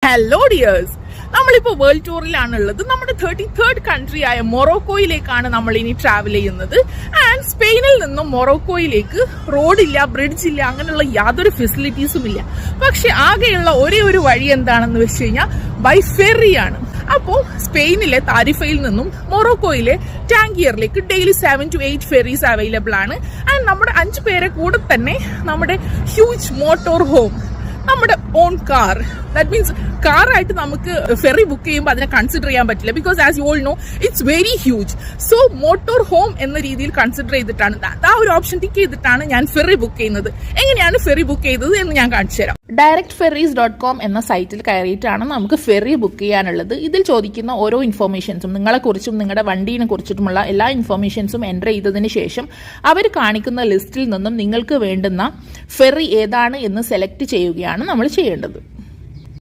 Hello dears, നമ്മളിപ്പോൾ world ടൂറിലാണുള്ളത്. നമ്മുടെ 33rd country ആയ മൊറോക്കോയിലേക്കാണ് നമ്മൾ ഇനി ട്രാവൽ ചെയ്യുന്നത്. ആൻഡ് സ്പെയിനിൽ നിന്നും മൊറോക്കോയിലേക്ക് റോഡില്ല, ബ്രിഡ്ജ് ഇല്ല, അങ്ങനെയുള്ള യാതൊരു ഫെസിലിറ്റീസും ഇല്ല. പക്ഷെ ആകെയുള്ള ഒരേ ഒരു വഴി എന്താണെന്ന് വെച്ച് കഴിഞ്ഞാൽ ബൈ ഫെറിയാണ്. അപ്പോൾ സ്പെയിനിലെ താരിഫയിൽ നിന്നും മൊറോക്കോയിലെ ടാങ്കിയറിലേക്ക് ഡെയിലി 7 to 8 ഫെറീസ് അവൈലബിൾ ആണ്. ആൻഡ് നമ്മുടെ 5 പേരെ കൂടെ തന്നെ നമ്മുടെ ഹ്യൂജ് മോട്ടോർ ഹോം, നമ്മുടെ ഓൺ കാർ, ദാറ്റ് മീൻസ് കാറായിട്ട് നമുക്ക് ഫെറി ബുക്ക് ചെയ്യുമ്പോൾ അതിനെ കൺസിഡർ ചെയ്യാൻ പറ്റില്ല. Because as you all no it's very huge. So motor home എന്ന രീതിയിൽ കൺസിഡർ ചെയ്തിട്ടാണ്, ആ ഒരു ഓപ്ഷൻ ടിക്ക് ചെയ്തിട്ടാണ് ഞാൻ ഫെറി ബുക്ക് ചെയ്യുന്നത്. എങ്ങനെയാണ് ഫെറി ബുക്ക് ചെയ്തത് എന്ന് ഞാൻ കാണിച്ചു തരാം. directferries.com എന്ന സൈറ്റിൽ കയറിയിട്ടാണ് നമുക്ക് ഫെറി ബുക്ക് ചെയ്യാനുള്ളത്. ഇതിൽ ചോദിക്കുന്ന ഓരോ ഇൻഫോർമേഷൻസും, നിങ്ങളെക്കുറിച്ചും നിങ്ങളുടെ വണ്ടീനെ കുറിച്ചിട്ടുമുള്ള എല്ലാ ഇൻഫോർമേഷൻസും എൻ്റർ ചെയ്തതിന് ശേഷം അവർ കാണിക്കുന്ന ലിസ്റ്റിൽ നിന്നും നിങ്ങൾക്ക് വേണ്ടുന്ന ഫെറി ഏതാണ് എന്ന് സെലക്ട് ചെയ്യുകയാണ് നമ്മൾ ചെയ്യേണ്ടത്.